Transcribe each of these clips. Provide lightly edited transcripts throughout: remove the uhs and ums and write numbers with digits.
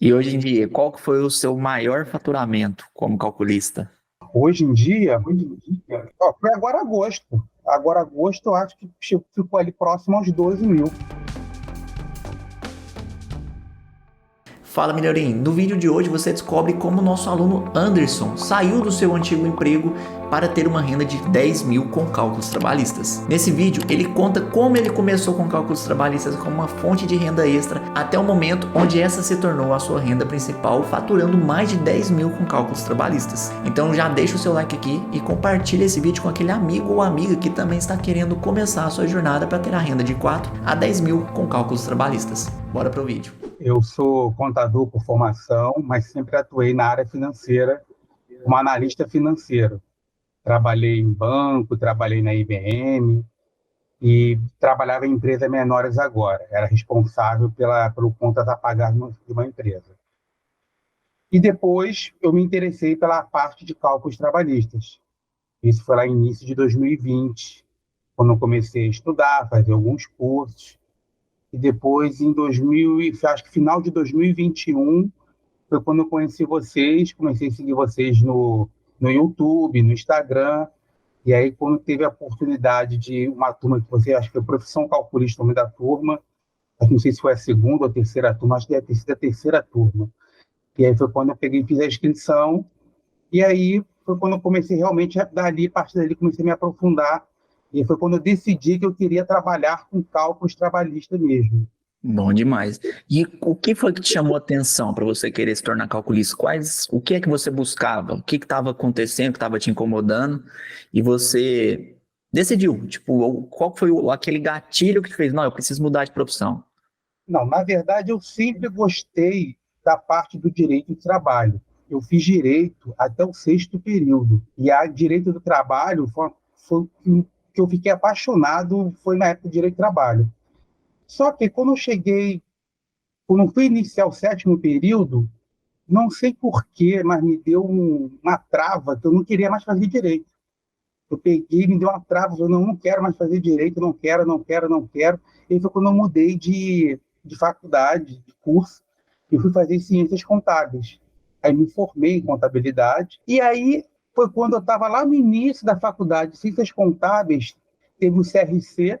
E hoje em dia, qual que foi o seu maior faturamento como calculista? Hoje em dia, ó, foi agora agosto. Agora agosto eu acho que ficou ali próximo aos 12 mil. Fala, Mineirinho! No vídeo de hoje você descobre como o nosso aluno Anderson saiu do seu antigo emprego para ter uma renda de 10 mil com cálculos trabalhistas. Nesse vídeo ele conta como ele começou com cálculos trabalhistas como uma fonte de renda extra até o momento onde essa se tornou a sua renda principal, faturando mais de 10 mil com cálculos trabalhistas. Então já deixa o seu like aqui e compartilha esse vídeo com aquele amigo ou amiga que também está querendo começar a sua jornada para ter a renda de 4 a 10 mil com cálculos trabalhistas. Bora pro vídeo! Eu sou contador por formação, mas sempre atuei na área financeira como analista financeiro. Trabalhei em banco, trabalhei na IBM e trabalhava em empresas menores agora. Era responsável pelo contas a pagar de uma empresa. E depois eu me interessei pela parte de cálculos trabalhistas. Isso foi lá no início de 2020, quando eu comecei a estudar, fazer alguns cursos. E depois, acho que final de 2021, foi quando eu conheci vocês, comecei a seguir vocês no YouTube, no Instagram. E aí, quando teve a oportunidade de uma turma que você, acho que foi Profissão Calculista, o nome da turma, não sei se foi a segunda ou a terceira turma, acho que deve ter sido a terceira turma. E aí foi quando eu peguei e fiz a inscrição. E aí foi quando eu comecei realmente, a partir dali, comecei a me aprofundar. E foi quando eu decidi que eu queria trabalhar com cálculos trabalhistas mesmo. Bom demais. E o que foi que te chamou a atenção para você querer se tornar calculista? O que é que você buscava? O que estava acontecendo, que estava te incomodando? E você decidiu, tipo, qual foi aquele gatilho que te fez? Não, eu preciso mudar de profissão. Não, na verdade, eu sempre gostei da parte do direito do trabalho. Eu fiz direito até o sexto período. E a direito do trabalho foi o que eu fiquei apaixonado, foi na época do direito do trabalho. Só que quando eu fui iniciar o sétimo período, não sei por quê, mas me deu uma trava que eu não queria mais fazer direito. Eu peguei, me deu uma trava, eu não quero mais fazer direito, não quero, não quero, não quero. E aí foi quando eu mudei de faculdade, de curso, e fui fazer ciências contábeis. Aí me formei em contabilidade. E aí foi quando eu estava lá no início da faculdade de ciências contábeis, teve o CRC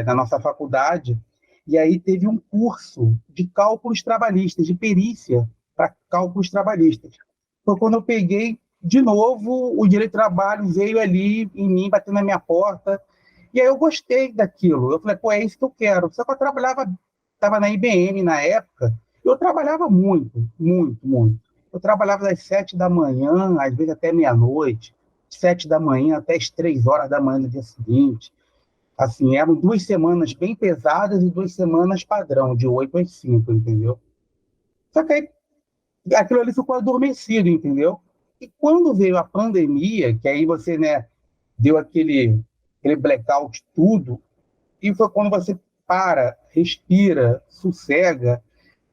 na nossa faculdade, e aí teve um curso de cálculos trabalhistas, de perícia para cálculos trabalhistas. Foi quando eu peguei, de novo, o direito do trabalho veio ali em mim, batendo na minha porta, e aí eu gostei daquilo. Eu falei, pô, é isso que eu quero. Só que eu estava na IBM na época, eu trabalhava muito, muito, muito. Eu trabalhava das 7 da manhã, às vezes até meia-noite, 7 da manhã até as 3 horas da manhã do dia seguinte. Assim, eram 2 semanas bem pesadas e 2 semanas padrão, de 8 às 5, entendeu? Só que aí, aquilo ali ficou adormecido, entendeu? E quando veio a pandemia, que aí você, né, deu aquele blackout tudo, e foi quando você para, respira, sossega,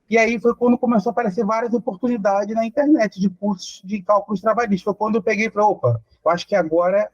e aí foi quando começou a aparecer várias oportunidades na internet de cursos de cálculos trabalhistas. Foi quando eu peguei e falei, opa, eu acho que agora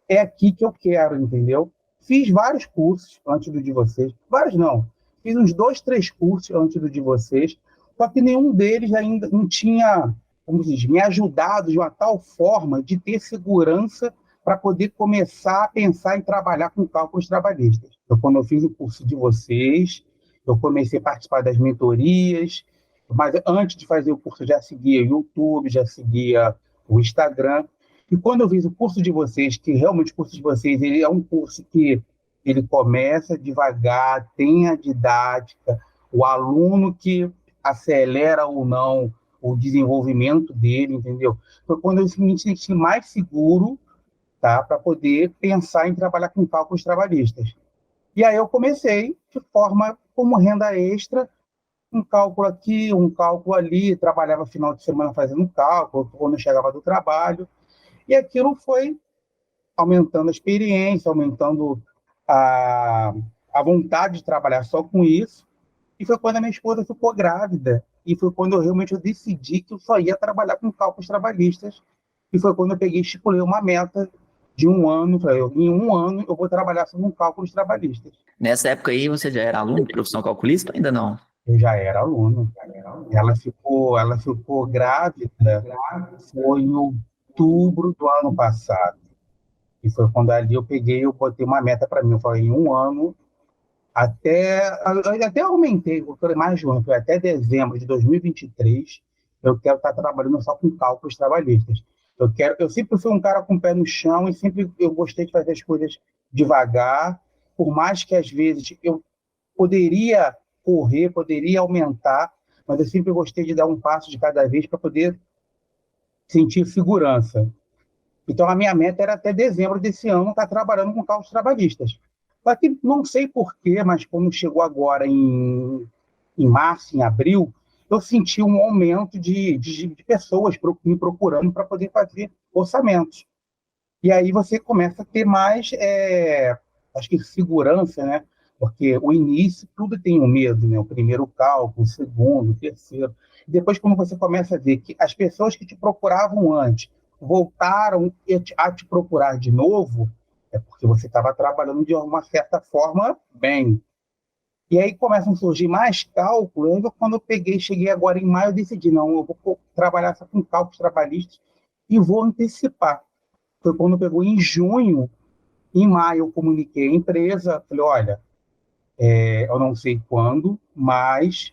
é aqui que eu quero, entendeu? Fiz vários cursos antes do de vocês, vários não, fiz uns 2, 3 cursos antes do de vocês, só que nenhum deles ainda não tinha, como se diz, me ajudado de uma tal forma de ter segurança para poder começar a pensar em trabalhar com cálculos trabalhistas. Então, quando eu fiz o curso de vocês, eu comecei a participar das mentorias, mas antes de fazer o curso eu já seguia o YouTube, já seguia o Instagram, e quando eu fiz o curso de vocês, que realmente o curso de vocês ele é um curso que ele começa devagar, tem a didática, o aluno que acelera ou não o desenvolvimento dele, entendeu? Foi quando eu me senti mais seguro, tá, para poder pensar em trabalhar com cálculos trabalhistas. E aí eu comecei de forma como renda extra, um cálculo aqui, um cálculo ali, trabalhava final de semana fazendo um cálculo, quando eu chegava do trabalho, e aquilo foi aumentando a experiência, aumentando a, a vontade de trabalhar só com isso. E foi quando a minha esposa ficou grávida. E foi quando eu decidi que eu só ia trabalhar com cálculos trabalhistas. E foi quando eu peguei e estipulei uma meta de um ano. Falei, em um ano eu vou trabalhar só com cálculos trabalhistas. Nessa época aí você já era aluno de profissão calculista ou ainda não? Eu já era aluno. Ela ficou grávida, foi em outubro do ano passado. E foi quando ali eu botei uma meta para mim. Eu falei, em um ano, até aumentei, eu falei mais de um ano, foi até dezembro de 2023, eu quero estar trabalhando só com cálculos trabalhistas. Eu sempre fui um cara com o pé no chão e sempre eu gostei de fazer as coisas devagar, por mais que às vezes eu poderia correr, poderia aumentar, mas eu sempre gostei de dar um passo de cada vez para poder sentir segurança. Então, a minha meta era até dezembro desse ano estar trabalhando com cálculos trabalhistas. Só que não sei porquê, mas quando chegou agora em março, em abril, eu senti um aumento de pessoas me procurando para poder fazer orçamentos. E aí você começa a ter mais, acho que segurança, né? Porque o início, tudo tem um medo, né? O primeiro cálculo, o segundo, o terceiro. E depois, quando você começa a ver que as pessoas que te procuravam antes voltaram a te procurar de novo, é porque você estava trabalhando de uma certa forma bem. E aí começam a surgir mais cálculos. Quando eu cheguei agora em maio, eu decidi, não, eu vou trabalhar só com cálculos trabalhistas e vou antecipar. Foi quando pegou em junho, em maio eu comuniquei à empresa, falei, olha, eu não sei quando, mas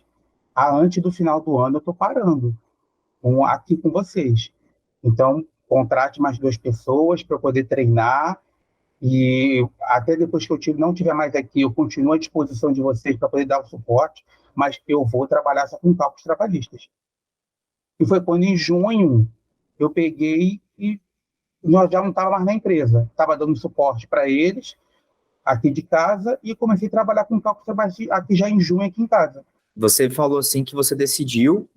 antes do final do ano eu estou parando aqui com vocês. Então, contrate mais duas pessoas para eu poder treinar e até depois que não tiver mais aqui, eu continuo à disposição de vocês para poder dar o suporte, mas eu vou trabalhar só com cálculos trabalhistas. E foi quando em junho eu peguei e nós já não estava mais na empresa, estava dando suporte para eles aqui de casa e comecei a trabalhar com cálculo trabalhista aqui já em junho aqui em casa. Você falou assim que você decidiu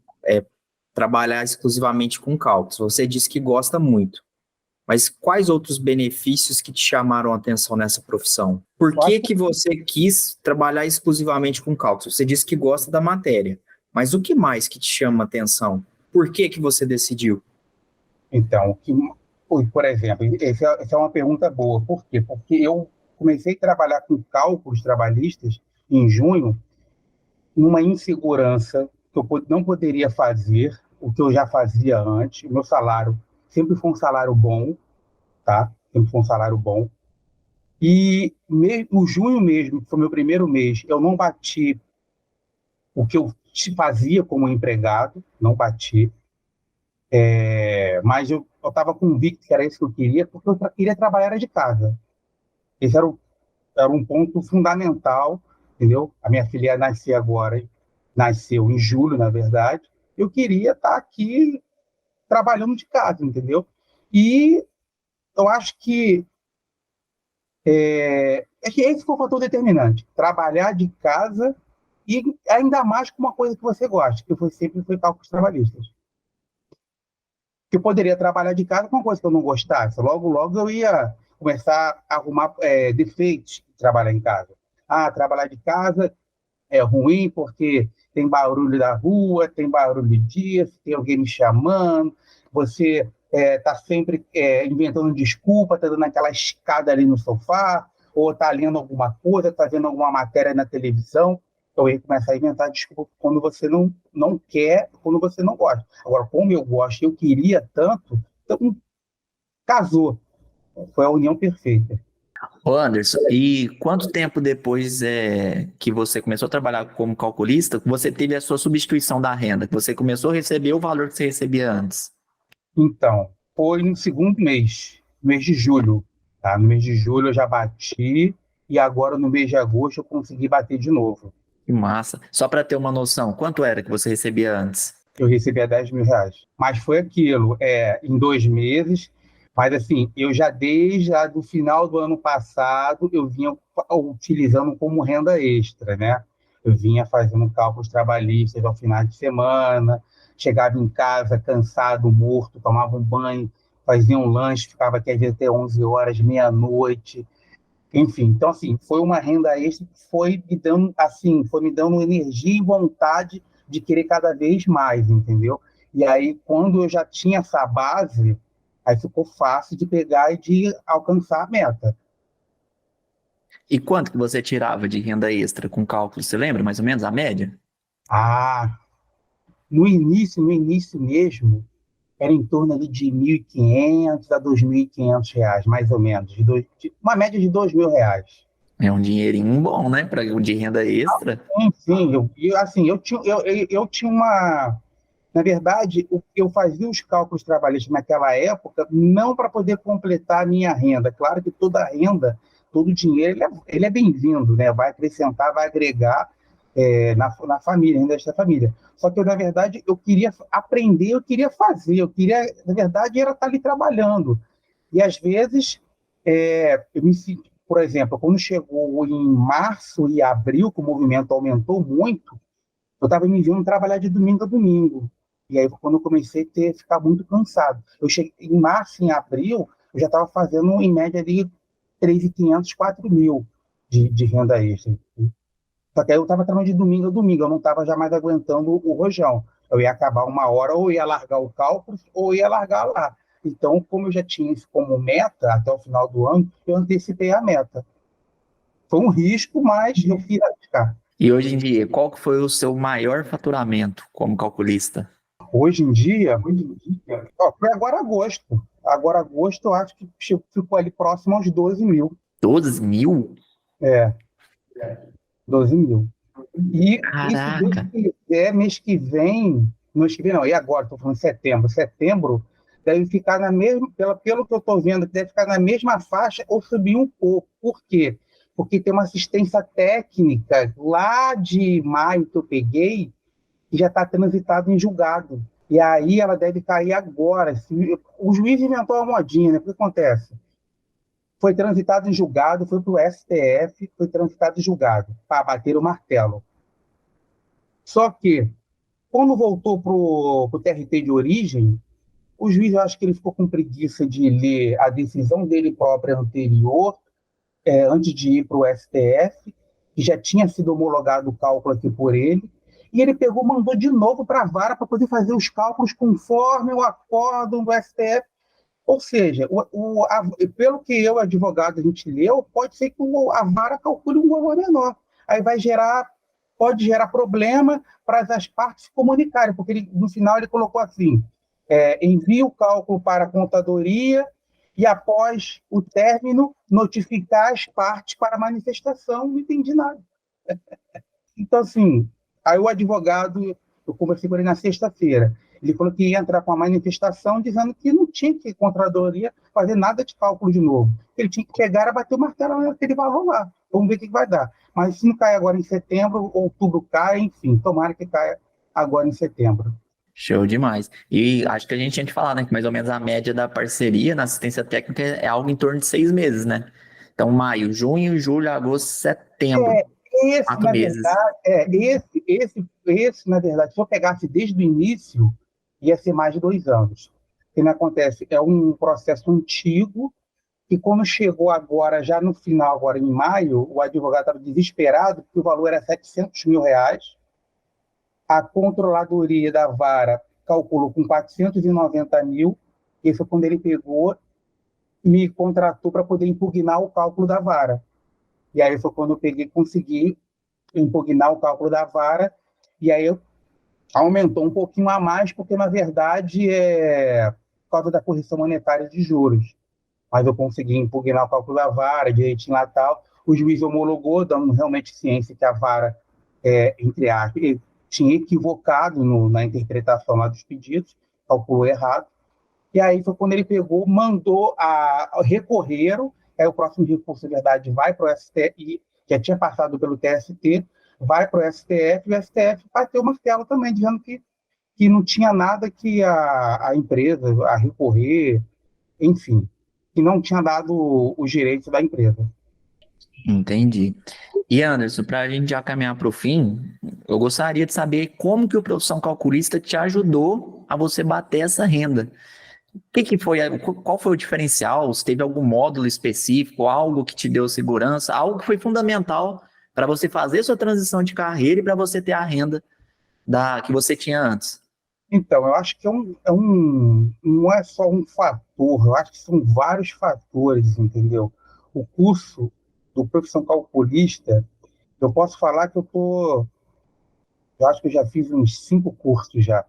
trabalhar exclusivamente com cálculos. Você disse que gosta muito. Mas quais outros benefícios que te chamaram a atenção nessa profissão? Por que você quis trabalhar exclusivamente com cálculos? Você disse que gosta da matéria, mas o que mais que te chama a atenção? Por que você decidiu? Então, por exemplo, essa é uma pergunta boa. Por quê? Porque eu comecei a trabalhar com cálculos trabalhistas em junho, numa insegurança que eu não poderia fazer o que eu já fazia antes. O meu salário sempre foi um salário bom, tá? Sempre foi um salário bom. E o junho mesmo, que foi meu primeiro mês, eu não bati o que eu fazia como empregado, não bati. Mas eu estava convicto que era isso que eu queria, porque eu queria trabalhar de casa. Esse era um ponto fundamental, entendeu? A minha filha nasceu em julho, na verdade. Eu queria estar aqui trabalhando de casa, entendeu? E eu acho que esse foi o fator determinante. Trabalhar de casa e ainda mais com uma coisa que você gosta, que sempre foi cálculos trabalhistas. Que eu poderia trabalhar de casa com uma coisa que eu não gostasse. Logo, logo eu ia começar a arrumar defeitos de trabalhar em casa. Trabalhar de casa é ruim porque tem barulho da rua, tem barulho disso, tem alguém me chamando, você está sempre inventando desculpa, está dando aquela escada ali no sofá, ou está lendo alguma coisa, está vendo alguma matéria na televisão. Eu ia começar a inventar desculpa quando você não quer, quando você não gosta. Agora, como eu gosto, eu queria tanto, então casou. Foi a união perfeita. Ô Anderson, e quanto tempo depois que você começou a trabalhar como calculista, você teve a sua substituição da renda, que você começou a receber o valor que você recebia antes? Então, foi no segundo mês, mês de julho. Tá? No mês de julho eu já bati e agora no mês de agosto eu consegui bater de novo. Que massa. Só para ter uma noção, quanto era que você recebia antes? Eu recebia R$ 10.000. Mas foi aquilo, em 2 meses. Mas assim, eu já desde o final do ano passado, eu vinha utilizando como renda extra, né? Eu vinha fazendo cálculos trabalhistas ao final de semana, chegava em casa cansado, morto, tomava um banho, fazia um lanche, ficava aqui às vezes até 11 horas, meia-noite. Enfim, então assim, foi uma renda extra que foi me dando energia e vontade de querer cada vez mais, entendeu? E aí, quando eu já tinha essa base, aí ficou fácil de pegar e de alcançar a meta. E quanto que você tirava de renda extra com cálculo? Você lembra mais ou menos a média? Ah, no início mesmo, era em torno ali de 1.500 a R$ 2.500, mais ou menos, uma média de R$ 2.000. É um dinheirinho bom, né? Para o de renda extra. Sim, sim, assim, eu tinha uma. Na verdade, eu fazia os cálculos trabalhistas naquela época não para poder completar a minha renda. Claro que toda renda, todo dinheiro, ele é bem-vindo, né? Vai acrescentar, vai agregar na família, renda desta família. Só que, na verdade, eu queria aprender, eu queria fazer, na verdade, era estar ali trabalhando. E, às vezes, eu me senti, por exemplo, quando chegou em março e abril, que o movimento aumentou muito, eu estava me vendo trabalhar de domingo a domingo. E aí, quando eu comecei a ficar muito cansado. Eu cheguei em março, em abril, eu já estava fazendo, em média, ali, 3.500, 4.000 de renda extra. Só que aí eu estava trabalhando de domingo a domingo, eu não estava já mais aguentando o rojão. Eu ia acabar uma hora, ou ia largar o cálculo, ou ia largar lá. Então, como eu já tinha isso como meta até o final do ano, eu antecipei a meta. Foi um risco, mas eu quis arriscar. E hoje em dia, qual que foi o seu maior faturamento como calculista? Hoje em dia, ó, foi agora agosto. Agora agosto, eu acho que ficou ali próximo aos 12.000. 12.000? É, 12.000. E se Deus Caraca! quiser, mês que vem não, e agora? Estou falando setembro. Setembro deve ficar na mesma, pelo que eu estou vendo, deve ficar na mesma faixa ou subir um pouco. Por quê? Porque tem uma assistência técnica lá de maio que eu peguei, que já está transitado em julgado. E aí ela deve cair agora. O juiz inventou uma modinha, né? O que acontece? Foi transitado em julgado, foi para o STF, foi transitado em julgado, para bater o martelo. Só que, quando voltou para o TRT de origem, o juiz, eu acho que ele ficou com preguiça de ler a decisão dele própria anterior, antes de ir para o STF, que já tinha sido homologado o cálculo aqui por ele, e ele pegou, mandou de novo para a vara para poder fazer os cálculos conforme o acórdão do STF. Ou seja, pelo que eu, advogado, a gente leu, pode ser que a vara calcule um valor menor. Aí pode gerar problema para as partes se comunicarem, porque no final ele colocou assim: envia o cálculo para a contadoria e, após o término, notificar as partes para a manifestação. Não entendi nada. Então, assim, aí o advogado, eu conversei com ele na sexta-feira, ele falou que ia entrar com a manifestação dizendo que não tinha que a Contradoria fazer nada de cálculo de novo. Ele tinha que pegar e bater o martelo naquele valor lá. Vamos ver o que vai dar. Mas se não cair agora em setembro, outubro cai, enfim, tomara que caia agora em setembro. Show demais. E acho que a gente tinha que falar, né? Que mais ou menos a média da parceria na assistência técnica é algo em torno de 6 meses, né? Então, maio, junho, julho, agosto, setembro. Esse, 4 meses. na verdade, se eu pegasse desde o início, ia ser mais de 2 anos. O que me acontece? É um processo antigo, e quando chegou agora, já no final, agora em maio, o advogado estava desesperado, porque o valor era R$ 700.000. A controladoria da vara calculou com 490 mil, e foi quando ele pegou e me contratou para poder impugnar o cálculo da vara. E aí foi quando eu peguei e consegui impugnar o cálculo da vara, e aí aumentou um pouquinho a mais, porque, na verdade, por causa da correção monetária de juros. Mas eu consegui impugnar o cálculo da vara, direitinho lá tal. O juiz homologou, dando realmente ciência que a vara, entre aspas, ele tinha equivocado na interpretação lá dos pedidos, calculou errado. E aí foi quando ele pegou, mandou recorreram, aí o próximo recurso, na verdade, vai para o STF, já tinha passado pelo TST, vai para o STF, e o STF bateu o martelo também, dizendo que não tinha nada que a empresa a recorrer, enfim, que não tinha dado os direitos da empresa. Entendi. E Anderson, para a gente já caminhar para o fim, eu gostaria de saber como que o Profissão Calculista te ajudou a você bater essa renda. Que foi, qual foi o diferencial? Se teve algum módulo específico, algo que te deu segurança, algo que foi fundamental para você fazer sua transição de carreira e para você ter a renda que você tinha antes? Então, eu acho que não é só um fator, eu acho que são vários fatores, entendeu? O curso do Profissão Calculista, eu posso falar que eu estou Eu acho que eu já fiz uns 5 cursos já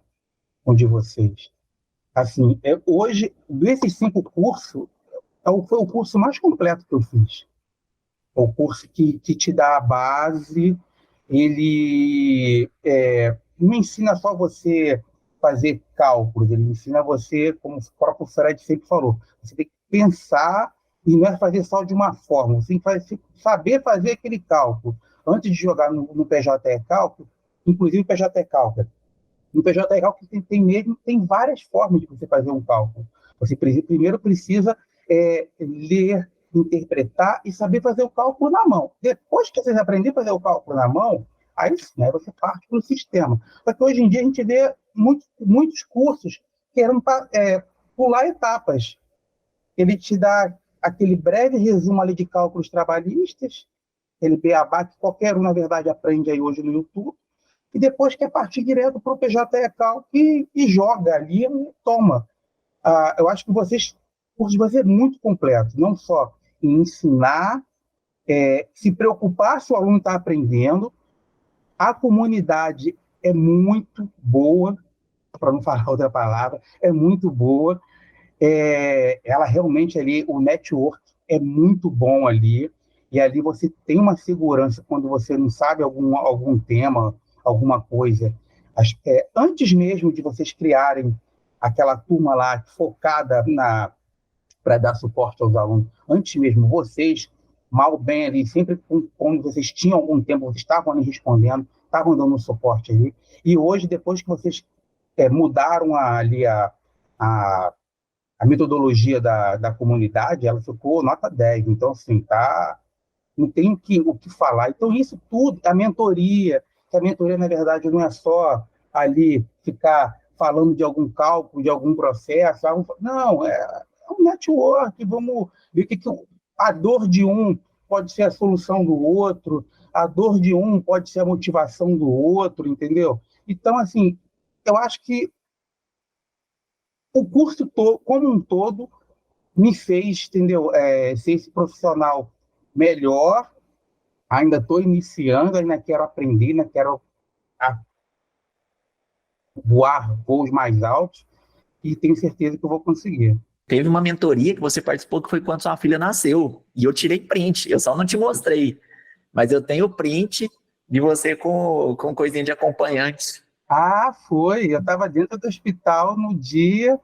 com um de vocês. Assim, hoje, desses 5 cursos, foi o curso mais completo que eu fiz. É o curso que te dá a base, ele não ensina só você fazer cálculos, ele ensina você, como o próprio Fred sempre falou, você tem que pensar e não é fazer só de uma forma, você tem que saber fazer aquele cálculo. Antes de jogar no PJE Cálculo, inclusive o PJE Cálculo, no PJE Cálculo tem várias formas de você fazer um cálculo. Você primeiro precisa ler, interpretar e saber fazer o cálculo na mão. Depois que você aprender a fazer o cálculo na mão, aí sim, né, você parte para o sistema. Só que hoje em dia a gente vê muitos cursos querendo pular etapas. Ele te dá aquele breve resumo ali de cálculos trabalhistas, aquele beabá que qualquer um, na verdade, aprende aí hoje no YouTube, e depois quer partir direto para o PJE-Cal e joga ali e toma. Eu acho que o curso de vocês é muito completo, não só em ensinar, se preocupar se o aluno está aprendendo, a comunidade é muito boa, para não falar outra palavra, é muito boa, ela realmente ali, o network é muito bom ali, e ali você tem uma segurança quando você não sabe algum tema, alguma coisa. Antes mesmo de vocês criarem aquela turma lá focada para dar suporte aos alunos, antes mesmo vocês, mal bem ali, sempre quando vocês tinham algum tempo, vocês estavam ali respondendo, estavam dando suporte ali, e hoje, depois que vocês mudaram a a metodologia da comunidade, ela ficou nota 10. Então, assim, não tem o que falar. Então, isso tudo, que a mentoria, na verdade, não é só ali ficar falando de algum cálculo, de algum processo. Não, é um network, vamos ver a dor de um pode ser a solução do outro, a dor de um pode ser a motivação do outro, entendeu? Então, assim, eu acho que o curso como um todo me fez, entendeu? Ser esse profissional melhor. Ainda estou iniciando, ainda quero aprender, ainda quero voar voos mais altos e tenho certeza que eu vou conseguir. Teve uma mentoria que você participou que foi quando sua filha nasceu. E eu tirei print, eu só não te mostrei. Mas eu tenho print de você com coisinha de acompanhante. Foi. Eu estava dentro do hospital no dia.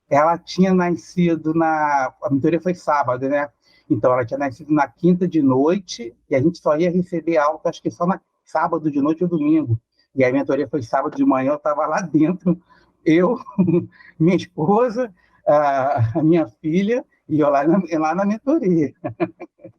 Ela tinha nascido A mentoria foi sábado, né? Então, ela tinha nascido na quinta de noite e a gente só ia receber alta, acho que só na sábado de noite ou domingo. E a mentoria foi sábado de manhã, eu estava lá dentro, eu, minha esposa, a minha filha, e eu lá na mentoria.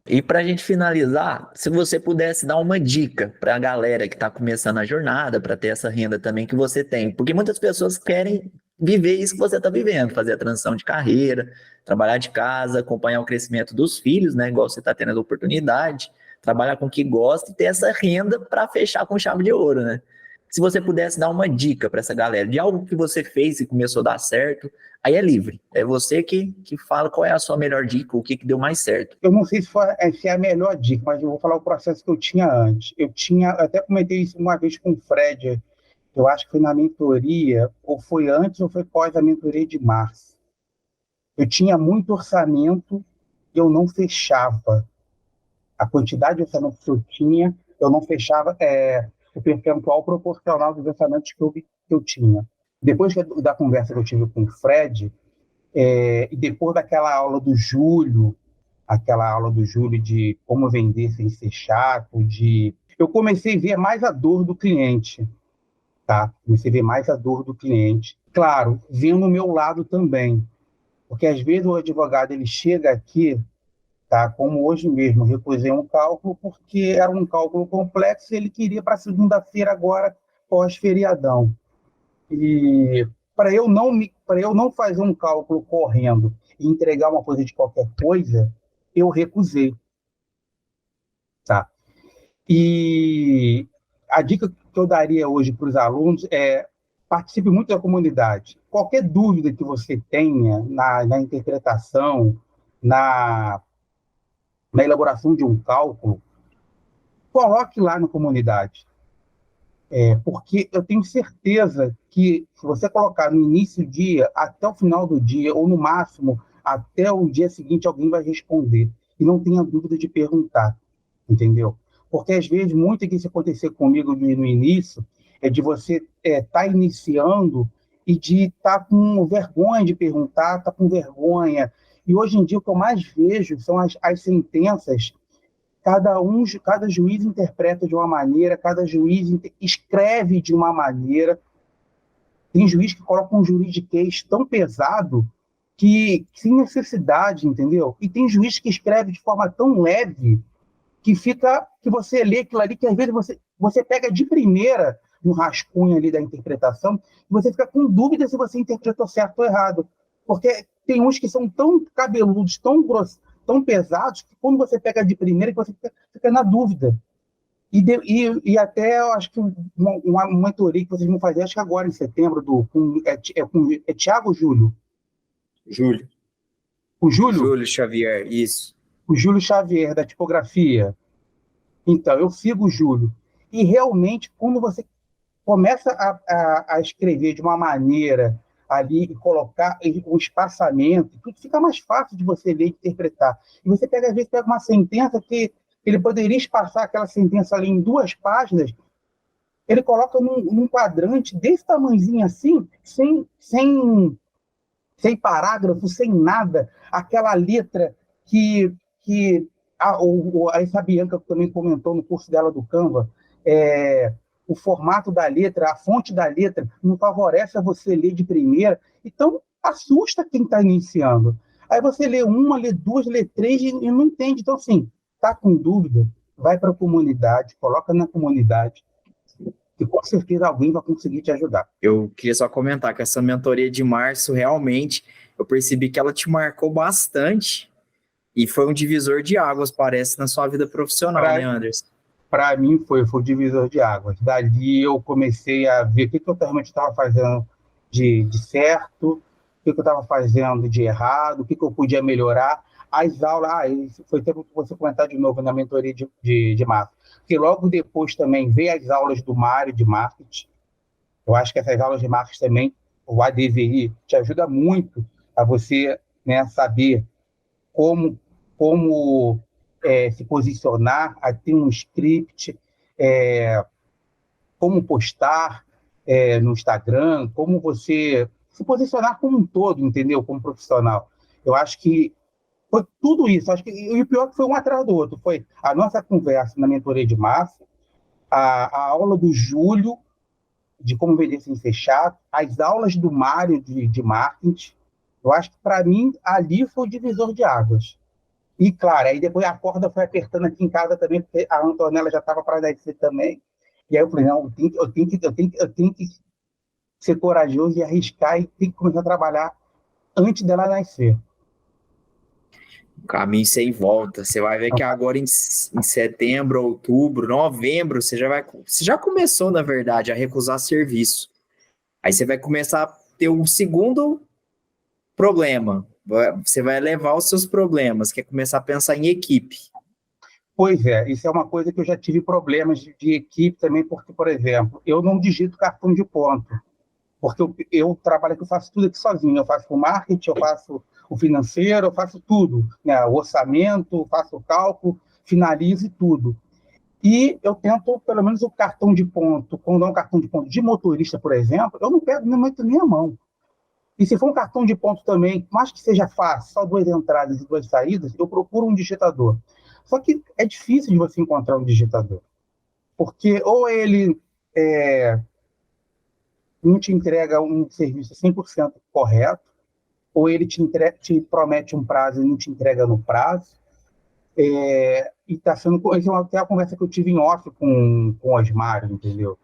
E para a gente finalizar, se você pudesse dar uma dica para a galera que está começando a jornada, para ter essa renda também que você tem, porque muitas pessoas querem viver isso que você está vivendo, fazer a transição de carreira, trabalhar de casa, acompanhar o crescimento dos filhos, né, igual você está tendo a oportunidade, trabalhar com o que gosta e ter essa renda para fechar com chave de ouro, né? Se você pudesse dar uma dica para essa galera de algo que você fez e começou a dar certo, aí é livre. É você que fala qual é a sua melhor dica, o que deu mais certo. Eu não sei se é a melhor dica, mas eu vou falar o processo que eu tinha antes. Até comentei isso uma vez com o Fred, eu acho que foi na mentoria, ou foi antes ou foi pós a mentoria de março. Eu tinha muito orçamento e eu não fechava. A quantidade de orçamento que eu tinha, eu não fechava o percentual proporcional dos orçamentos que eu tinha. Depois da conversa que eu tive com o Fred, e depois daquela aula do Júlio, aquela aula do Júlio de como vender sem ser chato, eu comecei a ver mais a dor do cliente, tá? Comecei a ver mais a dor do cliente. Claro, vendo o meu lado também, porque às vezes o advogado ele chega aqui, tá? Como hoje mesmo, recusei um cálculo porque era um cálculo complexo e ele queria para segunda-feira agora, pós-feriadão. E para eu não fazer um cálculo correndo e entregar uma coisa de qualquer coisa, eu recusei, tá? E a dica que eu daria hoje para os alunos é participe muito da comunidade. Qualquer dúvida que você tenha na interpretação, na, na elaboração de um cálculo, coloque lá na comunidade. Porque eu tenho certeza que se você colocar no início do dia, até o final do dia, ou no máximo até o dia seguinte, alguém vai responder. E não tenha dúvida de perguntar, entendeu? Porque às vezes, muito que isso acontecer comigo no início, é de você estar iniciando e de estar com vergonha de perguntar, estar com vergonha. E hoje em dia o que eu mais vejo são as sentenças. Cada juiz interpreta de uma maneira, cada juiz escreve de uma maneira. Tem juiz que coloca um juridiquês tão pesado que sem necessidade, entendeu? E tem juiz que escreve de forma tão leve que você lê aquilo ali, que às vezes você pega de primeira no rascunho ali da interpretação, e você fica com dúvida se você interpretou certo ou errado. Porque tem uns que são tão cabeludos, tão grossos, tão pesados, que quando você pega de primeira, você fica na dúvida. E até eu acho que uma mentoria que vocês vão fazer, acho que agora em setembro, é Tiago Júlio. Júlio. O Júlio? Júlio Xavier, isso. O Júlio Xavier, da tipografia. Então, eu sigo o Júlio. E realmente, quando você começa a escrever de uma maneira ali e colocar o espaçamento, tudo fica mais fácil de você ler e interpretar. E você às vezes pega uma sentença que ele poderia espaçar aquela sentença ali em 2 páginas, ele coloca num quadrante desse tamanhozinho assim, sem parágrafo, sem nada, aquela letra que essa Bianca também comentou no curso dela do Canva, o formato da letra, a fonte da letra, não favorece a você ler de primeira, então assusta quem está iniciando. Aí você lê uma, lê duas, lê três e não entende. Então, assim, tá com dúvida, vai para a comunidade, coloca na comunidade, e com certeza alguém vai conseguir te ajudar. Eu queria só comentar que essa mentoria de março, realmente, eu percebi que ela te marcou bastante e foi um divisor de águas, parece, na sua vida profissional, né, Anderson? Para mim foi o divisor de águas. Dali eu comecei a ver o que eu realmente estava fazendo de certo, o que eu estava fazendo de errado, o que eu podia melhorar. As aulas, isso foi tempo que você comentar de novo na mentoria de marketing. Porque logo depois também veio as aulas do Mário de marketing. Eu acho que essas aulas de marketing também, o ADVI, te ajuda muito a você, né, saber como se posicionar, a ter um script, como postar no Instagram, como você se posicionar como um todo, entendeu? Como profissional. Eu acho que foi tudo isso. Acho que, e o pior que foi um atrás do outro. Foi a nossa conversa na mentoria de março, a aula do Júlio, de como vender sem ser chato, as aulas do Mário de marketing. Eu acho que, para mim, ali foi o divisor de águas. E, claro, aí depois a corda foi apertando aqui em casa também, porque a Antonella já estava para nascer também. E aí eu falei, não, eu tenho que ser corajoso e arriscar e tem que começar a trabalhar antes dela nascer. Caminho sem volta. Você vai ver que agora em setembro, outubro, novembro, você já começou, na verdade, a recusar serviço. Aí você vai começar a ter um segundo problema. Você vai levar os seus problemas, que é começar a pensar em equipe. Pois é, isso é uma coisa que eu já tive problemas de equipe também, porque, por exemplo, eu não digito cartão de ponto, porque eu trabalho aqui, eu faço tudo aqui sozinho. Eu faço o marketing, eu faço o financeiro, eu faço tudo, né? O orçamento, faço o cálculo, finalizo tudo. E eu tento, pelo menos, o cartão de ponto, quando é um cartão de ponto de motorista, por exemplo, eu não pego, não meto nem a mão. E se for um cartão de ponto também, mais que seja fácil, só 2 entradas e 2 saídas, eu procuro um digitador. Só que é difícil de você encontrar um digitador. Porque ou ele não te entrega um serviço 100% correto, ou ele te promete um prazo e não te entrega no prazo. E está sendo. Essa é até a conversa que eu tive em off com o Osmar, entendeu?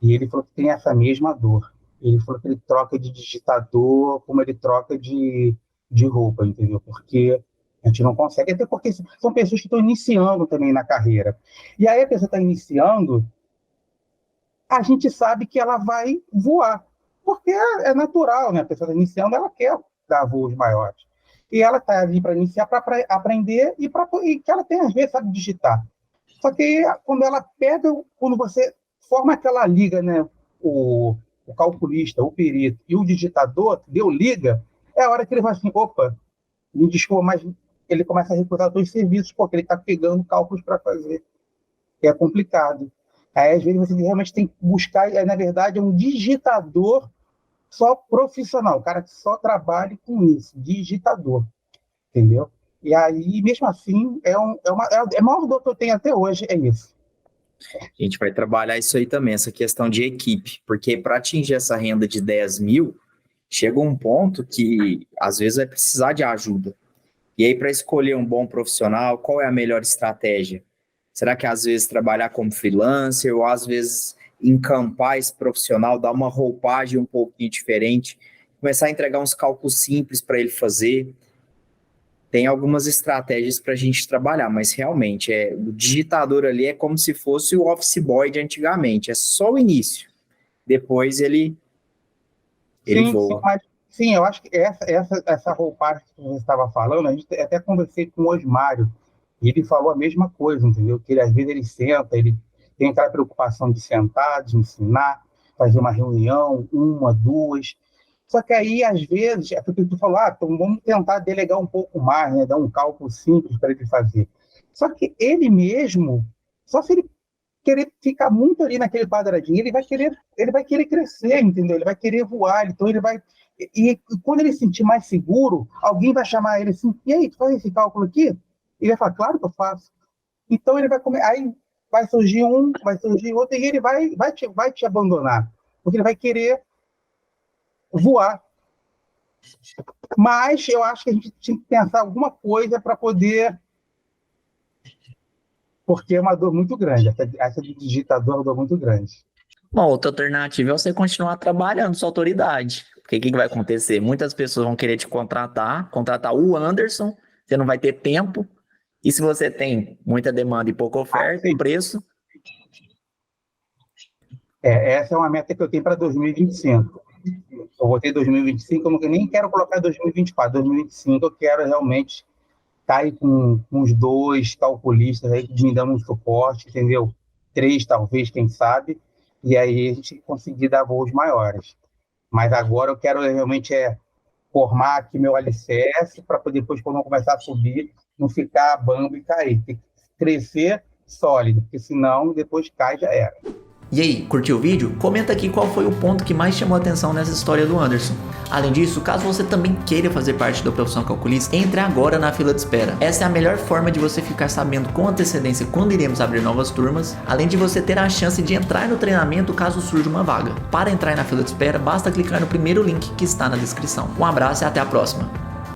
E ele falou que tem essa mesma dor. Ele falou que ele troca de digitador como ele troca de roupa, entendeu? Porque a gente não consegue, até porque são pessoas que estão iniciando também na carreira. E aí a pessoa está iniciando, a gente sabe que ela vai voar, porque é natural, né? A pessoa está iniciando, ela quer dar voos maiores. E ela está ali para iniciar, para aprender e que ela tem, às vezes, sabe digitar. Só que quando ela pega, quando você forma que ela liga, né, o calculista, o perito e o digitador, deu liga, é a hora que ele vai assim, opa, me desculpa, mas ele começa a recrutar dois serviços, porque ele está pegando cálculos para fazer. É complicado. Aí, às vezes, você realmente tem que buscar, na verdade, é um digitador só profissional, o cara que só trabalha com isso, digitador, entendeu? E aí, mesmo assim, é a maior dor que eu tenho até hoje, é isso. A gente vai trabalhar isso aí também, essa questão de equipe, porque para atingir essa renda de 10 mil, chega um ponto que às vezes vai precisar de ajuda. E aí, para escolher um bom profissional, qual é a melhor estratégia? Será que às vezes trabalhar como freelancer ou às vezes encampar esse profissional, dar uma roupagem um pouquinho diferente, começar a entregar uns cálculos simples para ele fazer? Tem algumas estratégias para a gente trabalhar, mas realmente o digitador ali é como se fosse o office boy de antigamente, é só o início. Depois ele voa. Sim, eu acho que essa roupagem que você estava falando, a gente até conversei com o Osmário, e ele falou a mesma coisa, entendeu? Que às vezes ele senta, ele tem aquela preocupação de sentar, de ensinar, fazer uma reunião, uma, duas. Só que aí, às vezes, é porque tu falou, então vamos tentar delegar um pouco mais, né? Dar um cálculo simples para ele fazer. Só que ele mesmo, só se ele querer ficar muito ali naquele quadradinho, ele vai querer crescer, entendeu? Ele vai querer voar, então ele vai... E quando ele se sentir mais seguro, alguém vai chamar ele assim, e aí, tu faz esse cálculo aqui? Ele vai falar, claro que eu faço. Então ele vai aí vai surgir outro, e ele vai te abandonar, porque ele vai querer voar. Mas eu acho que a gente tinha que pensar alguma coisa para poder... Porque é uma dor muito grande, essa do digitador é uma dor muito grande. Bom, outra alternativa é você continuar trabalhando sua autoridade. Porque o que vai acontecer? Muitas pessoas vão querer te contratar o Anderson, você não vai ter tempo. E se você tem muita demanda e pouca oferta, o preço... Essa é uma meta que eu tenho para 2025. Eu votei 2025, eu nem quero colocar 2024. 2025 eu quero realmente estar aí com uns 2 calculistas aí que me dão um suporte, entendeu? 3 talvez, quem sabe, e aí a gente conseguir dar voos maiores. Mas agora eu quero realmente formar aqui meu alicerce para poder depois, quando eu começar a subir, não ficar bambo e cair. Tem que crescer sólido, porque senão depois cai, já era. E aí, curtiu o vídeo? Comenta aqui qual foi o ponto que mais chamou a atenção nessa história do Anderson. Além disso, caso você também queira fazer parte da profissão calculista, entre agora na fila de espera. Essa é a melhor forma de você ficar sabendo com antecedência quando iremos abrir novas turmas, além de você ter a chance de entrar no treinamento caso surja uma vaga. Para entrar na fila de espera, basta clicar no primeiro link que está na descrição. Um abraço e até a próxima!